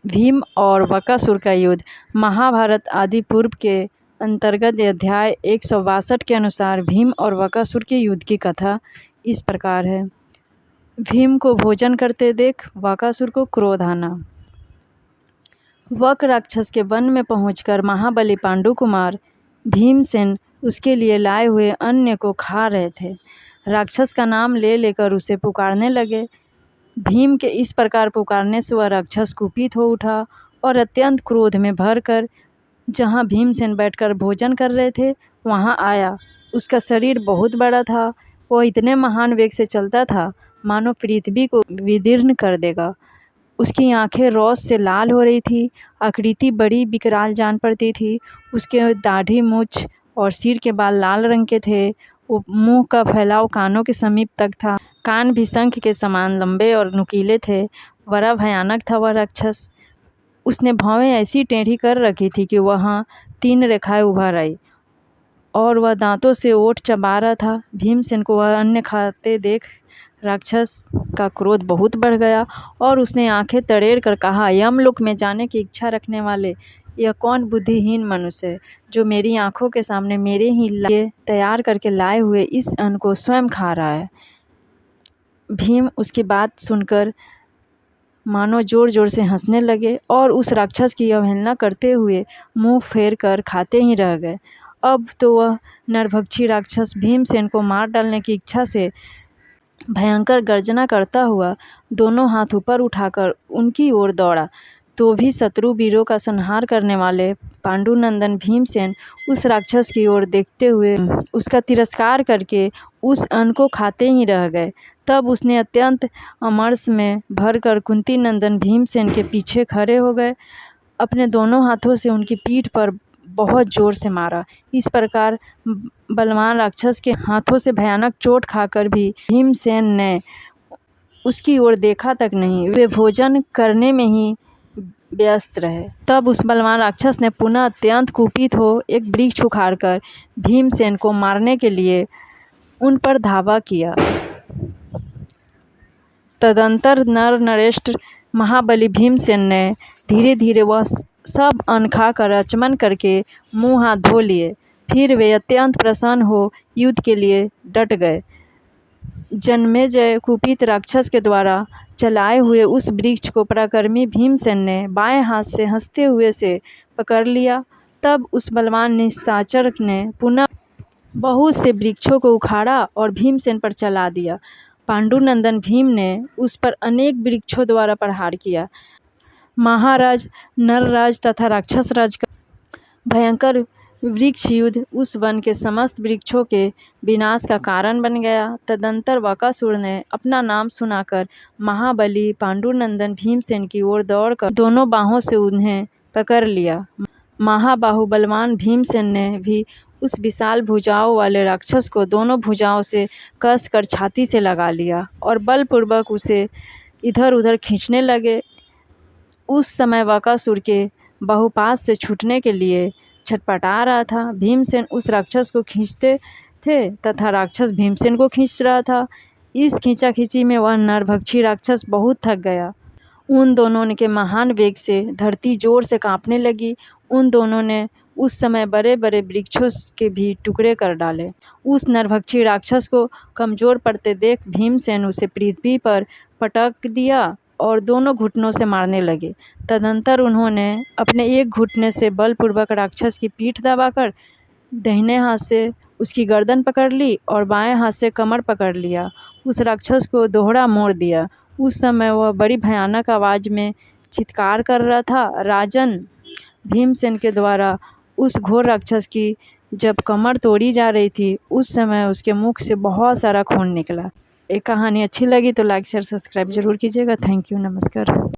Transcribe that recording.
भीम और बकासुर का युद्ध। महाभारत आदि पूर्व के अंतर्गत अध्याय 162 के अनुसार भीम और बकासुर के युद्ध की कथा इस प्रकार है। भीम को भोजन करते देख बकासुर को क्रोध आना। वक राक्षस के वन में पहुंचकर महाबली पांडु कुमार भीमसेन उसके लिए लाए हुए अन्न को खा रहे थे। राक्षस का नाम ले लेकर उसे पुकारने लगे। भीम के इस प्रकार पुकारने से वह राक्षस कुपित हो उठा और अत्यंत क्रोध में भरकर जहाँ भीमसेन बैठकर भोजन कर रहे थे वहाँ आया। उसका शरीर बहुत बड़ा था। वह इतने महान वेग से चलता था मानो पृथ्वी को विदीर्ण कर देगा। उसकी आंखें रौस से लाल हो रही थी। आकृति बड़ी विकराल जान पड़ती थी। उसके दाढ़ी मूछ और सिर के बाल लाल रंग के थे। वो मुंह का फैलाव कानों के समीप तक था। कान भी शंख के समान लंबे और नुकीले थे। बड़ा भयानक था वह राक्षस। उसने भौहें ऐसी टेढ़ी कर रखी थी कि वहाँ 3 रेखाएं उभर आई और वह दांतों से ओठ चबा रहा था। भीमसेन को वह अन्न खाते देख राक्षस का क्रोध बहुत बढ़ गया और उसने आंखें तरेड़ कर कहा, यमलोक में जाने की इच्छा रखने वाले यह कौन बुद्धिहीन मनुष्य है जो मेरी आंखों के सामने मेरे ही लिए तैयार करके लाए हुए इस अन्न को स्वयं खा रहा है। भीम उसकी बात सुनकर मानो जोर जोर से हंसने लगे और उस राक्षस की अवहेलना करते हुए मुंह फेर कर खाते ही रह गए। अब तो वह नरभक्षी राक्षस भीमसेन को मार डालने की इच्छा से भयंकर गर्जना करता हुआ दोनों हाथ ऊपर उठाकर उनकी ओर दौड़ा। तो भी शत्रु वीरों का संहार करने वाले पांडुनंदन भीमसेन उस राक्षस की ओर देखते हुए उसका तिरस्कार करके उस अन्न को खाते ही रह गए। तब उसने अत्यंत अमर्ष में भरकर कुंती नंदन भीमसेन के पीछे खड़े हो गए। अपने दोनों हाथों से उनकी पीठ पर बहुत जोर से मारा। इस प्रकार बलवान राक्षस के हाथों से भयानक चोट खाकर भी भीमसेन ने उसकी ओर देखा तक नहीं। वे भोजन करने में ही व्यस्त रहे। तब उस बलवान राक्षस ने पुनः अत्यंत कुपित हो एक वृक्ष उखाड़कर भीमसेन को मारने के लिए उन पर धावा किया। तदंतर नर नरेष्ठ महाबली भीमसेन ने धीरे धीरे वह सब अन्न खाकर आचमन करके मुंह हाथ धो लिए। फिर वे अत्यंत प्रसन्न हो युद्ध के लिए डट गए। जन्मेजय कुपित राक्षस के द्वारा चलाए हुए उस वृक्ष को पराक्रमी भीमसेन ने बाएं हाथ से हंसते हुए से पकड़ लिया। तब उस बलवान निशाचर ने पुनः बहुत से वृक्षों को उखाड़ा और भीमसेन पर चला दिया। पांडुनंदन भीम ने उस पर अनेक वृक्षों द्वारा प्रहार किया। महाराज, नरराज तथा राक्षस राज का भयंकर वृक्ष युद्ध उस वन के समस्त वृक्षों के विनाश का कारण बन गया। तदंतर बकासुर ने अपना नाम सुनाकर महाबली पांडुनंदन भीमसेन की ओर दौड़कर दोनों बाहों से उन्हें पकड़ लिया। महाबाहु बलवान भीमसेन ने भी उस विशाल भुजाओं वाले राक्षस को दोनों भुजाओं से कसकर छाती से लगा लिया और बलपूर्वक उसे इधर उधर खींचने लगे। उस समय बकासुर के बहुपास से छूटने के लिए छटपटा रहा था। भीमसेन उस राक्षस को खींचते थे तथा राक्षस भीमसेन को खींच रहा था। इस खींचाखींची में वह नरभक्षी राक्षस बहुत थक गया। उन दोनों के महान वेग से धरती जोर से कांपने लगी। उन दोनों ने उस समय बड़े बड़े वृक्षों के भी टुकड़े कर डाले। उस नरभक्षी राक्षस को कमजोर पड़ते देख भीमसेन उसे पृथ्वी पर पटक दिया और दोनों घुटनों से मारने लगे। तदंतर उन्होंने अपने एक घुटने से बलपूर्वक राक्षस की पीठ दबाकर दाहिने हाथ से उसकी गर्दन पकड़ ली और बाएं हाथ से कमर पकड़ लिया। उस राक्षस को दोहरा मोड़ दिया। उस समय वह बड़ी भयानक आवाज़ में चित्कार कर रहा था, राजन। भीमसेन के द्वारा उस घोर राक्षस की जब कमर तोड़ी जा रही थी उस समय उसके मुख से बहुत सारा खून निकला। एक कहानी अच्छी लगी तो लाइक शेयर सब्सक्राइब जरूर कीजिएगा। थैंक यू, नमस्कार।